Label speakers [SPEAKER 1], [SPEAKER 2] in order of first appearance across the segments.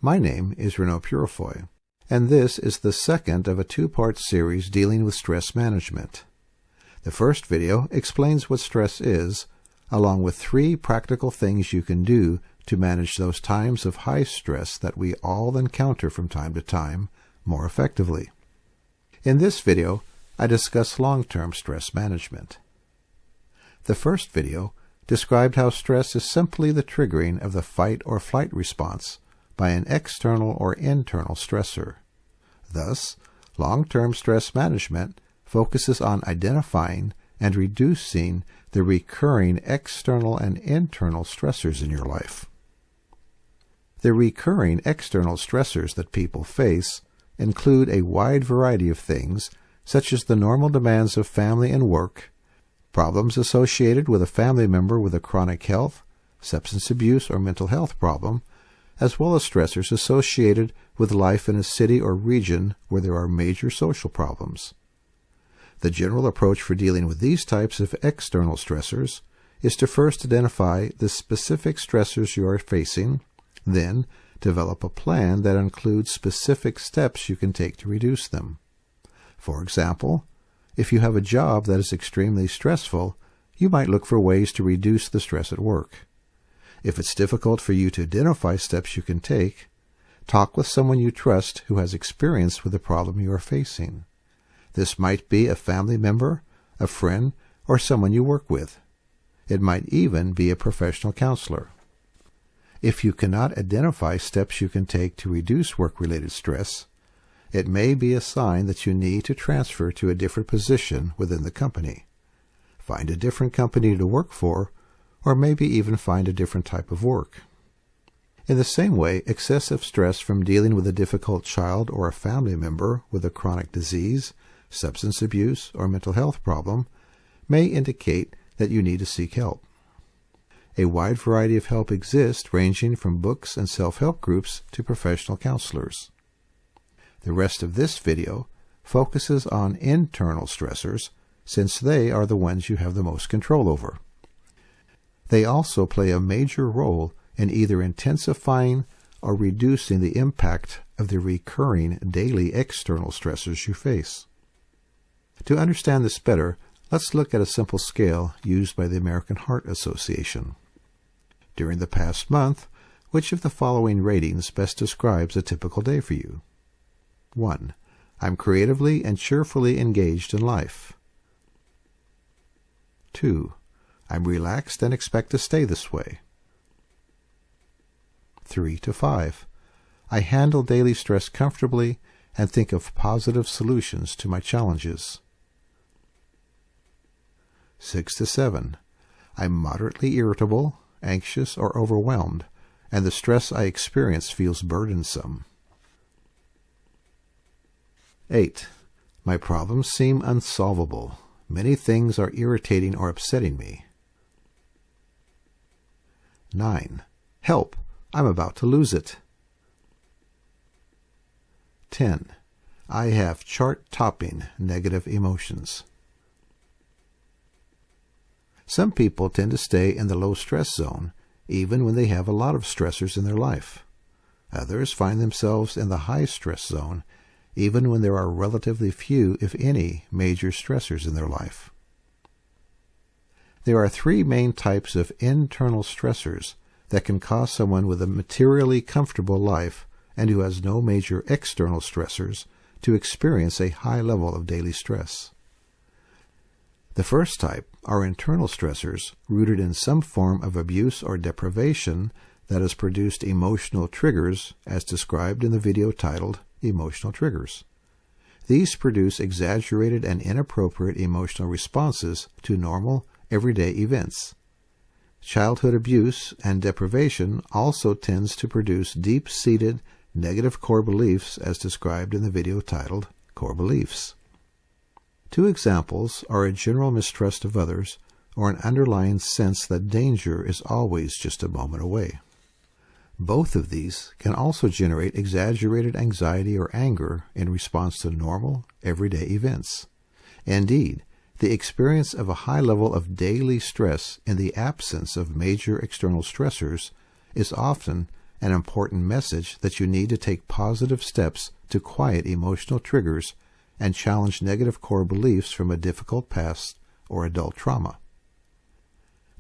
[SPEAKER 1] My name is Reneau Peurifoy, and this is the second of a two-part series dealing with stress management. The first video explains what stress is, along with 3 practical things you can do to manage those times of high stress that we all encounter from time to time more effectively. In this video, I discuss long-term stress management. The first video described how stress is simply the triggering of the fight or flight response by an external or internal stressor. Thus, long-term stress management focuses on identifying and reducing the recurring external and internal stressors in your life. The recurring external stressors that people face include a wide variety of things, such as the normal demands of family and work, problems associated with a family member with a chronic health, substance abuse, or mental health problem, as well as stressors associated with life in a city or region where there are major social problems. The general approach for dealing with these types of external stressors is to first identify the specific stressors you are facing, then develop a plan that includes specific steps you can take to reduce them. For example, if you have a job that is extremely stressful, you might look for ways to reduce the stress at work. If it's difficult for you to identify steps you can take, talk with someone you trust who has experience with the problem you are facing. This might be a family member, a friend, or someone you work with. It might even be a professional counselor. If you cannot identify steps you can take to reduce work-related stress, it may be a sign that you need to transfer to a different position within the company. Find a different company to work for, or maybe even find a different type of work. In the same way, excessive stress from dealing with a difficult child or a family member with a chronic disease, substance abuse, or mental health problem may indicate that you need to seek help. A wide variety of help exists, ranging from books and self-help groups to professional counselors. The rest of this video focuses on internal stressors, since they are the ones you have the most control over. They also play a major role in either intensifying or reducing the impact of the recurring daily external stressors you face. To understand this better, let's look at a simple scale used by the American Heart Association. During the past month, which of the following ratings best describes a typical day for you? 1. I'm creatively and cheerfully engaged in life. 2. I'm relaxed and expect to stay this way. 3 to 5. I handle daily stress comfortably and think of positive solutions to my challenges. 6 to 7. I'm moderately irritable, anxious, or overwhelmed, and the stress I experience feels burdensome. 8. My problems seem unsolvable. Many things are irritating or upsetting me. 9. Help! I'm about to lose it. 10. I have chart-topping negative emotions. Some people tend to stay in the low-stress zone, even when they have a lot of stressors in their life. Others find themselves in the high-stress zone, even when there are relatively few, if any, major stressors in their life. There are 3 main types of internal stressors that can cause someone with a materially comfortable life and who has no major external stressors to experience a high level of daily stress. The first type are internal stressors rooted in some form of abuse or deprivation that has produced emotional triggers, as described in the video titled Emotional Triggers. These produce exaggerated and inappropriate emotional responses to normal, everyday events. Childhood abuse and deprivation also tends to produce deep-seated negative core beliefs, as described in the video titled Core Beliefs. 2 examples are a general mistrust of others or an underlying sense that danger is always just a moment away. Both of these can also generate exaggerated anxiety or anger in response to normal, everyday events. Indeed, the experience of a high level of daily stress in the absence of major external stressors is often an important message that you need to take positive steps to quiet emotional triggers and challenge negative core beliefs from a difficult past or adult trauma.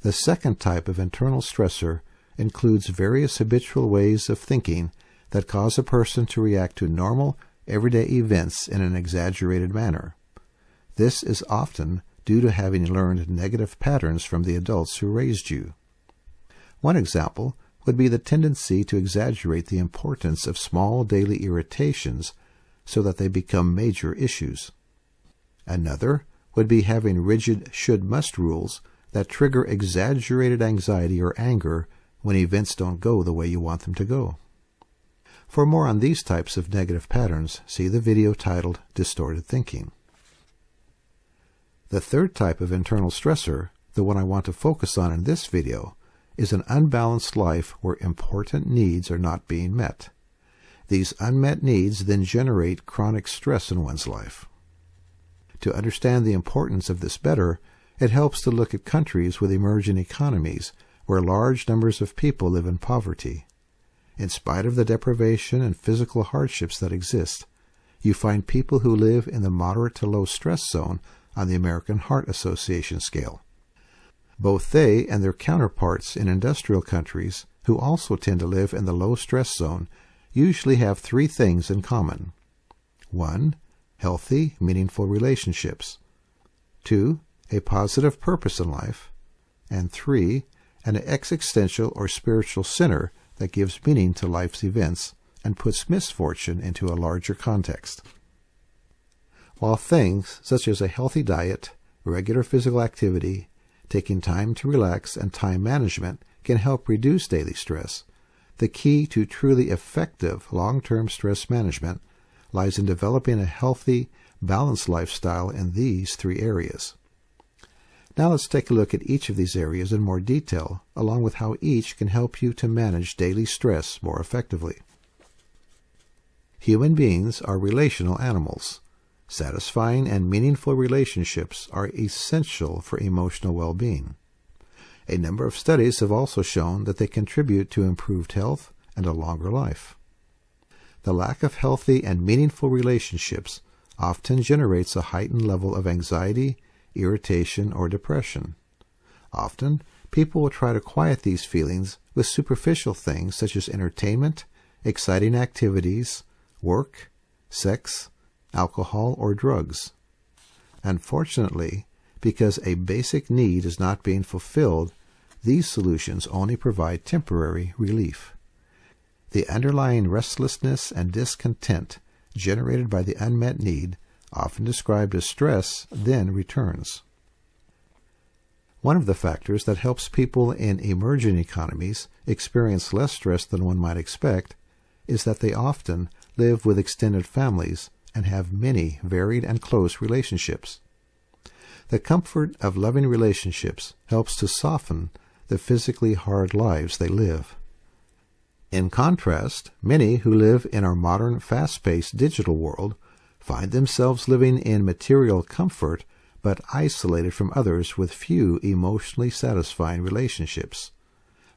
[SPEAKER 1] The second type of internal stressor includes various habitual ways of thinking that cause a person to react to normal, everyday events in an exaggerated manner. This is often due to having learned negative patterns from the adults who raised you. One example would be the tendency to exaggerate the importance of small daily irritations so that they become major issues. Another would be having rigid should-must rules that trigger exaggerated anxiety or anger when events don't go the way you want them to go. For more on these types of negative patterns, see the video titled Distorted Thinking. The third type of internal stressor, the one I want to focus on in this video, is an unbalanced life where important needs are not being met. These unmet needs then generate chronic stress in one's life. To understand the importance of this better, it helps to look at countries with emerging economies where large numbers of people live in poverty. In spite of the deprivation and physical hardships that exist, you find people who live in the moderate to low stress zone on the American Heart Association scale. Both they and their counterparts in industrial countries, who also tend to live in the low stress zone, usually have three things in common. 1. Healthy, meaningful relationships. 2. A positive purpose in life. And 3. An existential or spiritual center that gives meaning to life's events and puts misfortune into a larger context. While things such as a healthy diet, regular physical activity, taking time to relax, and time management can help reduce daily stress, the key to truly effective long-term stress management lies in developing a healthy, balanced lifestyle in these three areas. Now let's take a look at each of these areas in more detail, along with how each can help you to manage daily stress more effectively. Human beings are relational animals. Satisfying and meaningful relationships are essential for emotional well-being. A number of studies have also shown that they contribute to improved health and a longer life. The lack of healthy and meaningful relationships often generates a heightened level of anxiety, irritation, or depression. Often, people will try to quiet these feelings with superficial things such as entertainment, exciting activities, work, sex, alcohol, or drugs. Unfortunately, because a basic need is not being fulfilled, these solutions only provide temporary relief. The underlying restlessness and discontent generated by the unmet need, often described as stress, then returns. One of the factors that helps people in emerging economies experience less stress than one might expect is that they often live with extended families and have many varied and close relationships. The comfort of loving relationships helps to soften the physically hard lives they live. In contrast, many who live in our modern, fast-paced digital world find themselves living in material comfort but isolated from others with few emotionally satisfying relationships.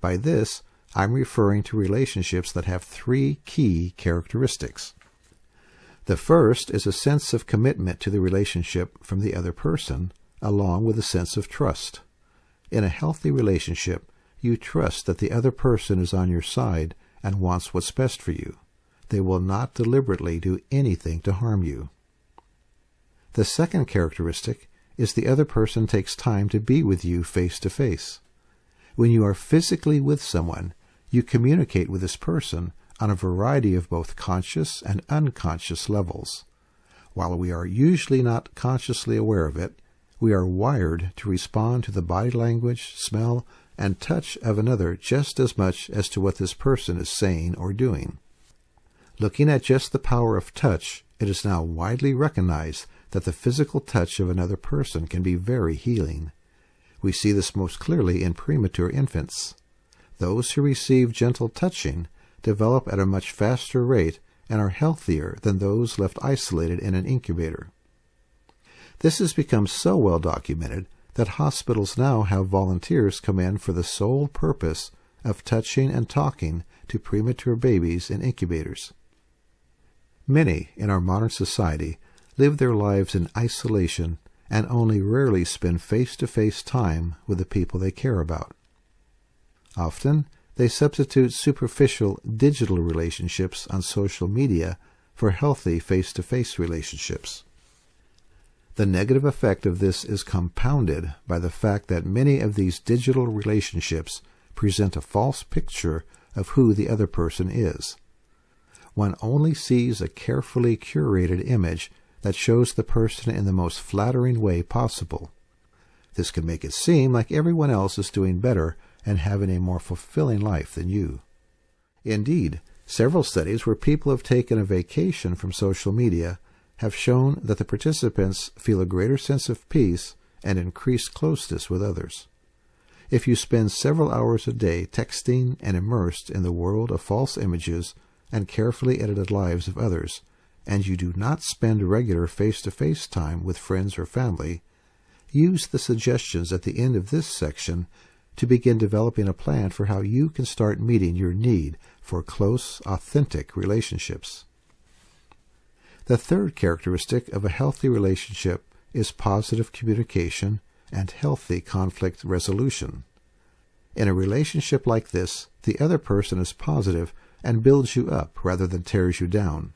[SPEAKER 1] By this, I'm referring to relationships that have three key characteristics. The first is a sense of commitment to the relationship from the other person, along with a sense of trust. In a healthy relationship, you trust that the other person is on your side and wants what's best for you. They will not deliberately do anything to harm you. The second characteristic is the other person takes time to be with you face to face. When you are physically with someone, you communicate with this person on a variety of both conscious and unconscious levels. While we are usually not consciously aware of it, we are wired to respond to the body language, smell, and touch of another just as much as to what this person is saying or doing. Looking at just the power of touch, it is now widely recognized that the physical touch of another person can be very healing. We see this most clearly in premature infants. Those who receive gentle touching develop at a much faster rate and are healthier than those left isolated in an incubator. This has become so well documented that hospitals now have volunteers come in for the sole purpose of touching and talking to premature babies in incubators. Many in our modern society live their lives in isolation and only rarely spend face-to-face time with the people they care about. Often, they substitute superficial digital relationships on social media for healthy face-to-face relationships. The negative effect of this is compounded by the fact that many of these digital relationships present a false picture of who the other person is. One only sees a carefully curated image that shows the person in the most flattering way possible. This can make it seem like everyone else is doing better and having a more fulfilling life than you. Indeed, several studies where people have taken a vacation from social media have shown that the participants feel a greater sense of peace and increased closeness with others. If you spend several hours a day texting and immersed in the world of false images and carefully edited lives of others, and you do not spend regular face-to-face time with friends or family, use the suggestions at the end of this section to begin developing a plan for how you can start meeting your need for close, authentic relationships. The third characteristic of a healthy relationship is positive communication and healthy conflict resolution. In a relationship like this, the other person is positive and builds you up rather than tears you down.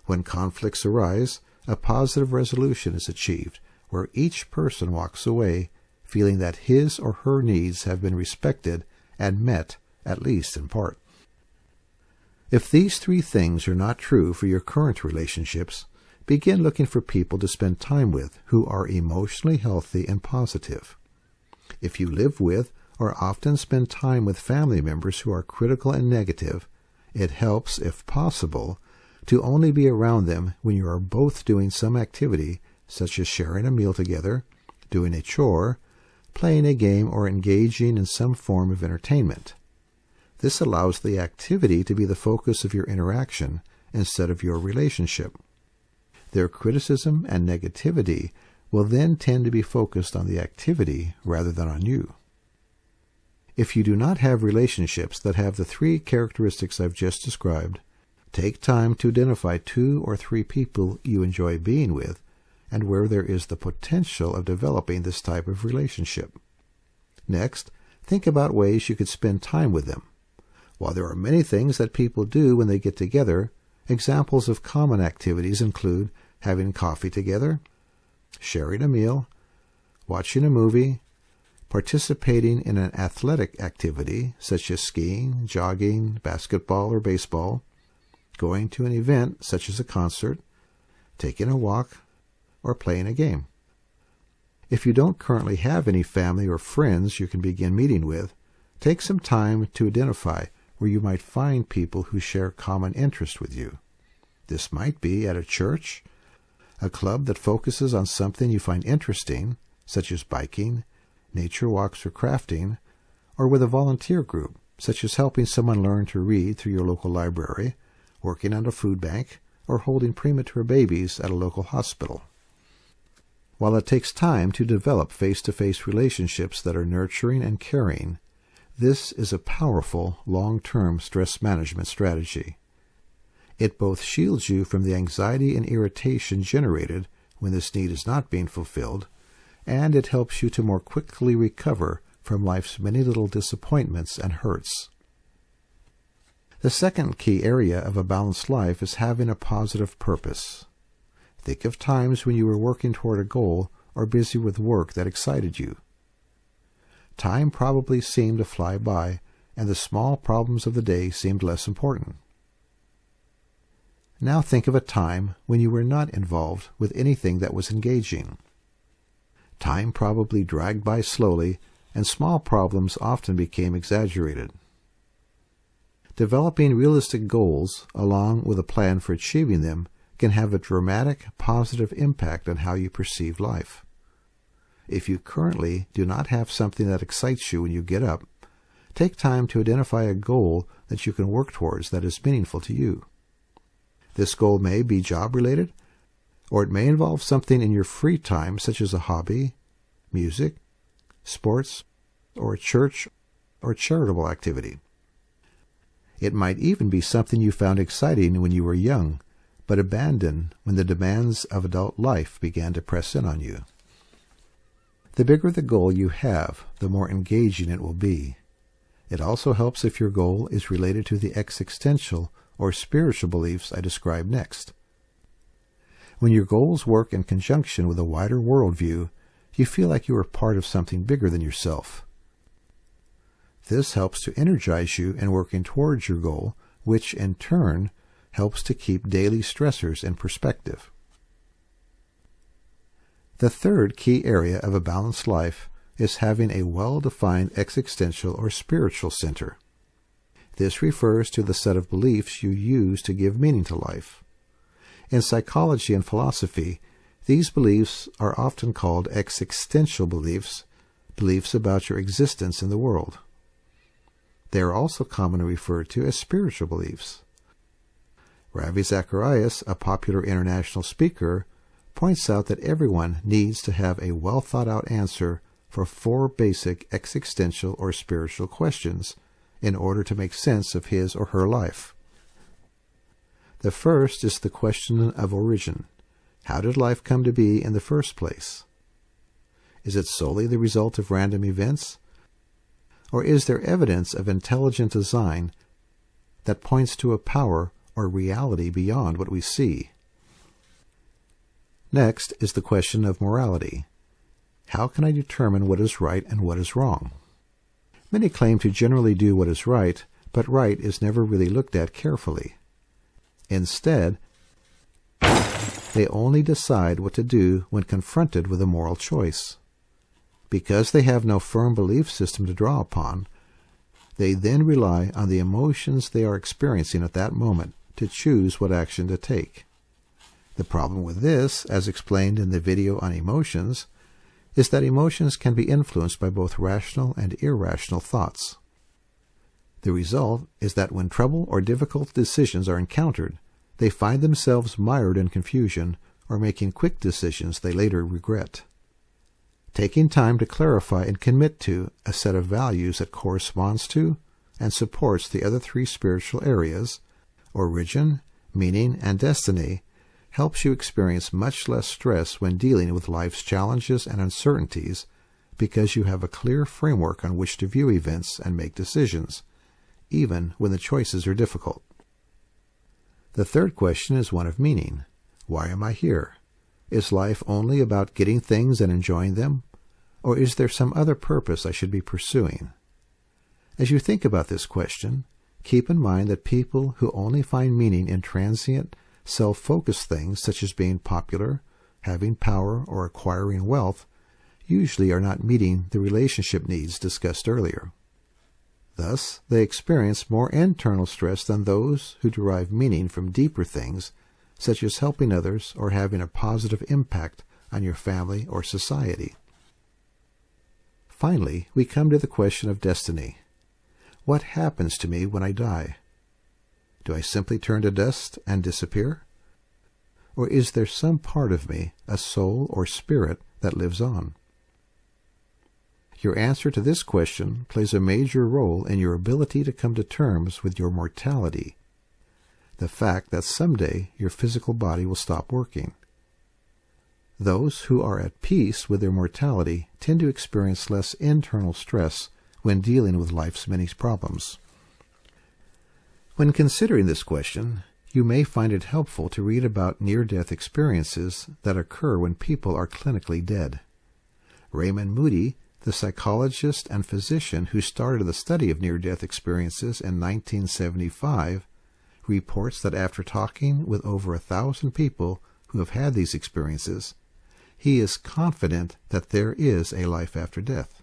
[SPEAKER 1] When conflicts arise, a positive resolution is achieved, where each person walks away feeling that his or her needs have been respected and met, at least in part. If these three things are not true for your current relationships, begin looking for people to spend time with who are emotionally healthy and positive. If you live with or often spend time with family members who are critical and negative, it helps, if possible, to only be around them when you are both doing some activity, such as sharing a meal together, doing a chore, playing a game, or engaging in some form of entertainment. This allows the activity to be the focus of your interaction instead of your relationship. Their criticism and negativity will then tend to be focused on the activity rather than on you. If you do not have relationships that have the three characteristics I've just described, take time to identify 2 or 3 people you enjoy being with and where there is the potential of developing this type of relationship. Next, think about ways you could spend time with them. While there are many things that people do when they get together, examples of common activities include having coffee together, sharing a meal, watching a movie, participating in an athletic activity such as skiing, jogging, basketball, or baseball, going to an event such as a concert, taking a walk, or playing a game. If you don't currently have any family or friends you can begin meeting with, take some time to identify where you might find people who share common interests with you. This might be at a church, a club that focuses on something you find interesting, such as biking, nature walks, or crafting, or with a volunteer group, such as helping someone learn to read through your local library, working on a food bank, or holding premature babies at a local hospital. While it takes time to develop face-to-face relationships that are nurturing and caring, this is a powerful long-term stress management strategy. It both shields you from the anxiety and irritation generated when this need is not being fulfilled, and it helps you to more quickly recover from life's many little disappointments and hurts. The second key area of a balanced life is having a positive purpose. Think of times when you were working toward a goal or busy with work that excited you. Time probably seemed to fly by, and the small problems of the day seemed less important. Now think of a time when you were not involved with anything that was engaging. Time probably dragged by slowly, and small problems often became exaggerated. Developing realistic goals, along with a plan for achieving them, can have a dramatic positive impact on how you perceive life. If you currently do not have something that excites you when you get up, take time to identify a goal that you can work towards that is meaningful to you. This goal may be job-related, or it may involve something in your free time, such as a hobby, music, sports, or a church or charitable activity. It might even be something you found exciting when you were young, but abandoned when the demands of adult life began to press in on you. The bigger the goal you have, the more engaging it will be. It also helps if your goal is related to the existential or spiritual beliefs I describe next. When your goals work in conjunction with a wider worldview, you feel like you are part of something bigger than yourself. This helps to energize you in working towards your goal, which in turn helps to keep daily stressors in perspective. The third key area of a balanced life is having a well-defined existential or spiritual center. This refers to the set of beliefs you use to give meaning to life. In psychology and philosophy, these beliefs are often called existential beliefs, beliefs about your existence in the world. They are also commonly referred to as spiritual beliefs. Ravi Zacharias, a popular international speaker, points out that everyone needs to have a well-thought-out answer for 4 basic existential or spiritual questions in order to make sense of his or her life. The first is the question of origin. How did life come to be in the first place? Is it solely the result of random events? Or is there evidence of intelligent design that points to a power or reality beyond what we see? Next is the question of morality. How can I determine what is right and what is wrong? Many claim to generally do what is right, but right is never really looked at carefully. Instead, they only decide what to do when confronted with a moral choice. Because they have no firm belief system to draw upon, they then rely on the emotions they are experiencing at that moment to choose what action to take. The problem with this, as explained in the video on emotions, is that emotions can be influenced by both rational and irrational thoughts. The result is that when trouble or difficult decisions are encountered, they find themselves mired in confusion or making quick decisions they later regret. Taking time to clarify and commit to a set of values that corresponds to and supports the other 3 spiritual areas, origin, meaning, and destiny, helps you experience much less stress when dealing with life's challenges and uncertainties because you have a clear framework on which to view events and make decisions, even when the choices are difficult. The third question is one of meaning. Why am I here? Is life only about getting things and enjoying them? Or is there some other purpose I should be pursuing? As you think about this question, keep in mind that people who only find meaning in transient, self-focused things such as being popular, having power, or acquiring wealth usually are not meeting the relationship needs discussed earlier. Thus, they experience more internal stress than those who derive meaning from deeper things, such as helping others or having a positive impact on your family or society. Finally, we come to the question of destiny. What happens to me when I die? Do I simply turn to dust and disappear? Or is there some part of me, a soul or spirit, that lives on? Your answer to this question plays a major role in your ability to come to terms with your mortality, the fact that someday your physical body will stop working. Those who are at peace with their mortality tend to experience less internal stress when dealing with life's many problems. When considering this question, you may find it helpful to read about near-death experiences that occur when people are clinically dead. Raymond Moody, the psychologist and physician who started the study of near-death experiences in 1975, reports that after talking with over 1,000 people who have had these experiences, he is confident that there is a life after death.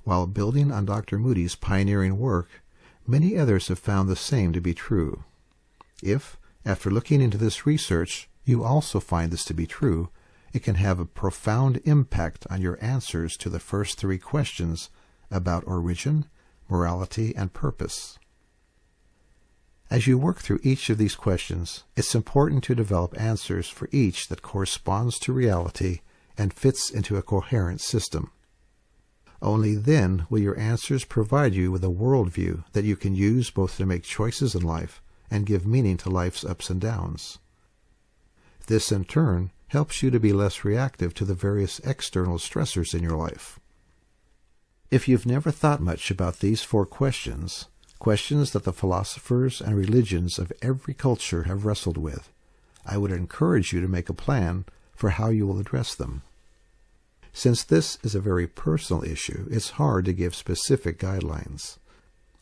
[SPEAKER 1] While building on Dr. Moody's pioneering work, many others have found the same to be true. If, after looking into this research, you also find this to be true, it can have a profound impact on your answers to the first 3 questions about origin, morality, and purpose. As you work through each of these questions, it's important to develop answers for each that corresponds to reality and fits into a coherent system. Only then will your answers provide you with a worldview that you can use both to make choices in life and give meaning to life's ups and downs. This, in turn, helps you to be less reactive to the various external stressors in your life. If you've never thought much about these 4 questions, questions that the philosophers and religions of every culture have wrestled with, I would encourage you to make a plan for how you will address them. Since this is a very personal issue, it's hard to give specific guidelines.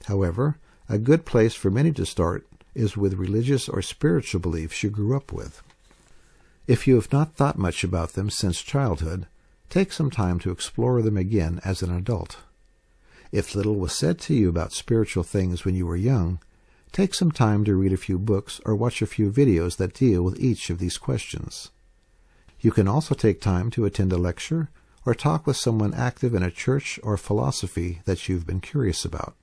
[SPEAKER 1] However, a good place for many to start is with religious or spiritual beliefs you grew up with. If you have not thought much about them since childhood, take some time to explore them again as an adult. If little was said to you about spiritual things when you were young, take some time to read a few books or watch a few videos that deal with each of these questions. You can also take time to attend a lecture or talk with someone active in a church or philosophy that you've been curious about.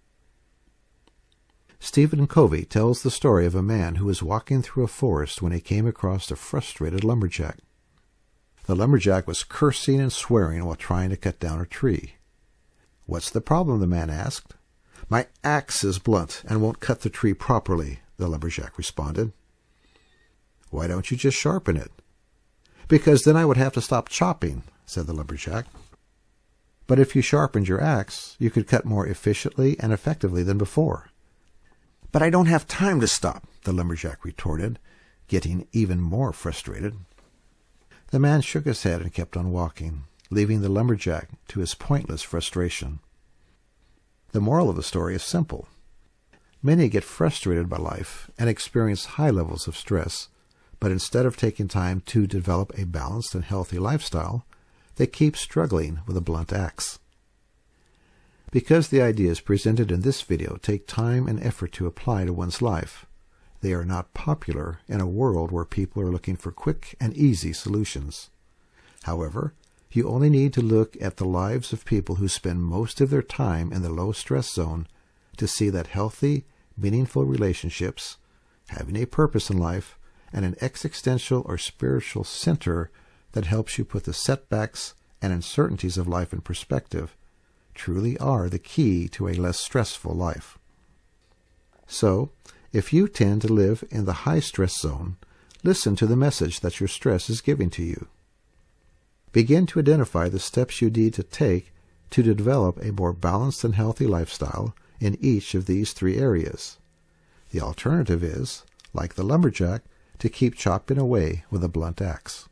[SPEAKER 1] Stephen Covey tells the story of a man who was walking through a forest when he came across a frustrated lumberjack. The lumberjack was cursing and swearing while trying to cut down a tree. "What's the problem?" the man asked. "My axe is blunt and won't cut the tree properly," the lumberjack responded. "Why don't you just sharpen it?" "Because then I would have to stop chopping," said the lumberjack. "But if you sharpened your axe, you could cut more efficiently and effectively than before." "But I don't have time to stop," the lumberjack retorted, getting even more frustrated. The man shook his head and kept on walking, leaving the lumberjack to his pointless frustration. The moral of the story is simple. Many get frustrated by life and experience high levels of stress, but instead of taking time to develop a balanced and healthy lifestyle, they keep struggling with a blunt axe. Because the ideas presented in this video take time and effort to apply to one's life, they are not popular in a world where people are looking for quick and easy solutions. However, you only need to look at the lives of people who spend most of their time in the low-stress zone to see that healthy, meaningful relationships, having a purpose in life, and an existential or spiritual center that helps you put the setbacks and uncertainties of life in perspective truly are the key to a less stressful life. So, if you tend to live in the high-stress zone, listen to the message that your stress is giving to you. Begin to identify the steps you need to take to develop a more balanced and healthy lifestyle in each of these 3 areas. The alternative is, like the lumberjack, to keep chopping away with a blunt axe.